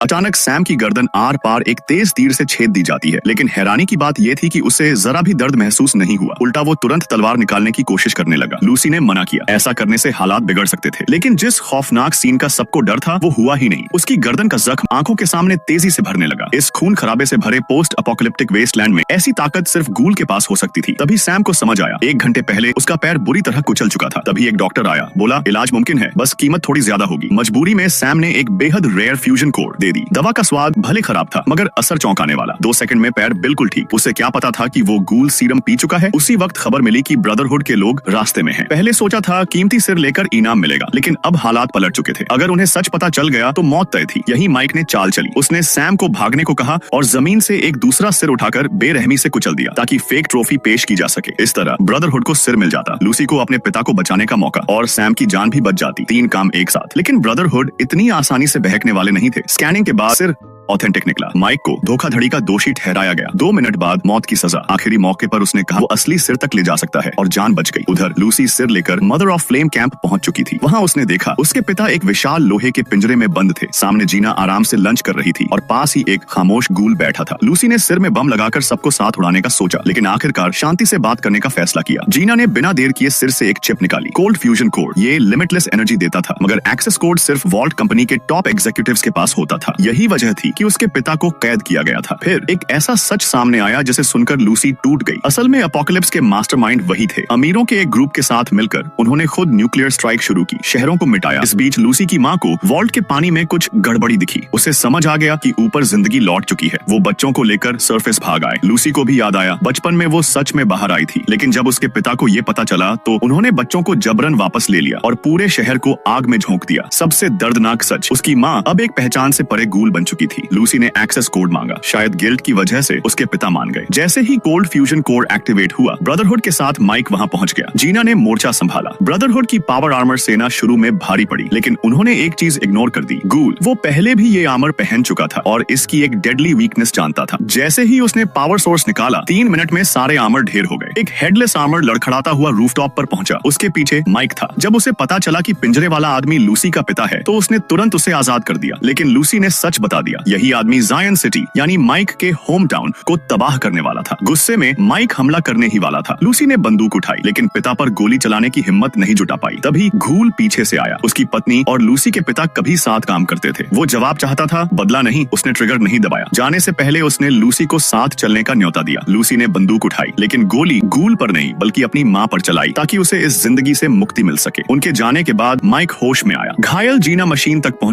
अचानक सैम की गर्दन आर पार एक तेज तीर से छेद दी जाती है, लेकिन हैरानी की बात यह थी कि उसे जरा भी दर्द महसूस नहीं हुआ। उल्टा वो तुरंत तलवार निकालने की कोशिश करने लगा। लूसी ने मना किया, ऐसा करने से हालात बिगड़ सकते थे। लेकिन जिस खौफनाक सीन का सबको डर था वो हुआ ही नहीं। उसकी गर्दन का जख्म आंखों के सामने तेजी से भरने लगा। इस खून खराबे से भरे पोस्ट अपोकलिप्टिक वेस्टलैंड में ऐसी ताकत सिर्फ गूल के पास हो सकती थी। तभी सैम को समझ आया, 1 घंटे पहले उसका पैर बुरी तरह कुचल चुका था। तभी एक डॉक्टर आया, बोला इलाज मुमकिन है, बस कीमत थोड़ी ज्यादा होगी। मजबूरी में सैम ने एक बेहद रेयर फ्यूजन कोर दे दी। दवा का स्वाद भले खराब था मगर असर चौंकाने वाला। 2 सेकंड में पैर बिल्कुल ठीक। उसे क्या पता था कि वो गूल सीरम पी चुका है। उसी वक्त खबर मिली कि ब्रदरहुड के लोग रास्ते में हैं। पहले सोचा था कीमती सिर लेकर इनाम मिलेगा, लेकिन अब हालात पलट चुके थे। अगर उन्हें सच पता चल गया तो मौत तय थी। यही माइक ने चाल चली। उसने सैम को भागने को कहा और जमीन से एक दूसरा सिर उठाकर बेरहमी से कुचल दिया ताकि फेक ट्रॉफी पेश की जा सके। इस तरह ब्रदरहुड को सिर मिल जाता, लूसी को अपने पिता को बचाने का मौका और सैम की जान भी बच जाती। 3 काम एक साथ। लेकिन ब्रदरहुड इतनी आसानी से बहकने वाले नहीं थे। स्कैनिंग के बाद सिर ऑथेंटिक निकला। माइक को धोखाधड़ी का दोषी ठहराया गया। 2 मिनट बाद मौत की सजा। आखिरी मौके पर उसने कहा वो असली सिर तक ले जा सकता है और जान बच गई। उधर लूसी सिर लेकर मदर ऑफ फ्लेम कैंप पहुंच चुकी थी। वहां उसने देखा उसके पिता एक विशाल लोहे के पिंजरे में बंद थे। सामने जीना आराम से लंच कर रही थी और पास ही एक खामोश गूल बैठा था। लूसी ने सिर में बम लगाकर सबको साथ उड़ाने का सोचा, लेकिन आखिरकार शांति से बात करने का फैसला किया। जीना ने बिना देर किए सिर से एक चिप निकाली, कोल्ड फ्यूजन कोड। ये लिमिटलेस एनर्जी देता था, मगर एक्सेस कोड सिर्फ वॉल्ट कंपनी के टॉप एग्जीक्यूटिव्स के पास होता था। यही वजह थी कि उसके पिता को कैद किया गया था। फिर एक ऐसा सच सामने आया जिसे सुनकर लूसी टूट गई। असल में अपोकलिप्स के मास्टरमाइंड वही थे। अमीरों के एक ग्रुप के साथ मिलकर उन्होंने खुद न्यूक्लियर स्ट्राइक शुरू की, शहरों को मिटाया। इस बीच लूसी की माँ को वॉल्ट के पानी में कुछ गड़बड़ी दिखी। उसे समझ आ गया कि ऊपर जिंदगी लौट चुकी है। वो बच्चों को लेकर सरफेस भाग आए। लूसी को भी याद आया बचपन में वो सच में बाहर आई थी, लेकिन जब उसके पिता को ये पता चला तो उन्होंने बच्चों को जबरन वापस ले लिया और पूरे शहर को आग में झोंक दिया। सबसे दर्दनाक सच, उसकी माँ अब एक पहचान से परे गूल बन चुकी थी। लूसी ने एक्सेस कोड मांगा। शायद गिल्ट की वजह से उसके पिता मान गए। जैसे ही कोल्ड फ्यूजन कोर एक्टिवेट हुआ, ब्रदरहुड के साथ माइक वहां पहुंच गया। जीना ने मोर्चा संभाला। ब्रदरहुड की पावर आर्मर सेना शुरू में भारी पड़ी, लेकिन उन्होंने एक चीज इग्नोर कर दी, गूल। वो पहले भी ये आर्मर पहन चुका था और इसकी एक डेडली वीकनेस जानता था। जैसे ही उसने पावर सोर्स निकाला, 3 मिनट में सारे आर्मर ढेर हो गए। एक हेडलेस आर्मर लड़खड़ाता हुआ रूफटॉप पर पहुंचा। उसके पीछे माइक था। जब उसे पता चला कि पिंजरे वाला आदमी लूसी का पिता है तो उसने तुरंत उसे आजाद कर दिया। लेकिन लूसी ने सच बता दिया, यही आदमी जायन सिटी यानी माइक के होम टाउन को तबाह करने वाला था। गुस्से में माइक हमला करने ही वाला था। लूसी ने बंदूक उठाई, लेकिन पिता पर गोली चलाने की हिम्मत नहीं जुटा पाई। तभी गूल पीछे से आया। उसकी पत्नी और लूसी के पिता कभी साथ काम करते थे। वो जवाब चाहता था, बदला नहीं। उसने ट्रिगर नहीं दबाया। जाने से पहले उसने लूसी को साथ चलने का न्योता दिया। लूसी ने बंदूक उठाई, लेकिन गोली गूल पर नहीं बल्कि अपनी माँ पर चलाई ताकि उसे इस जिंदगी से मुक्ति मिल सके। उनके जाने के बाद माइक होश में आया। घायल जीना मशीन तक पहुंची।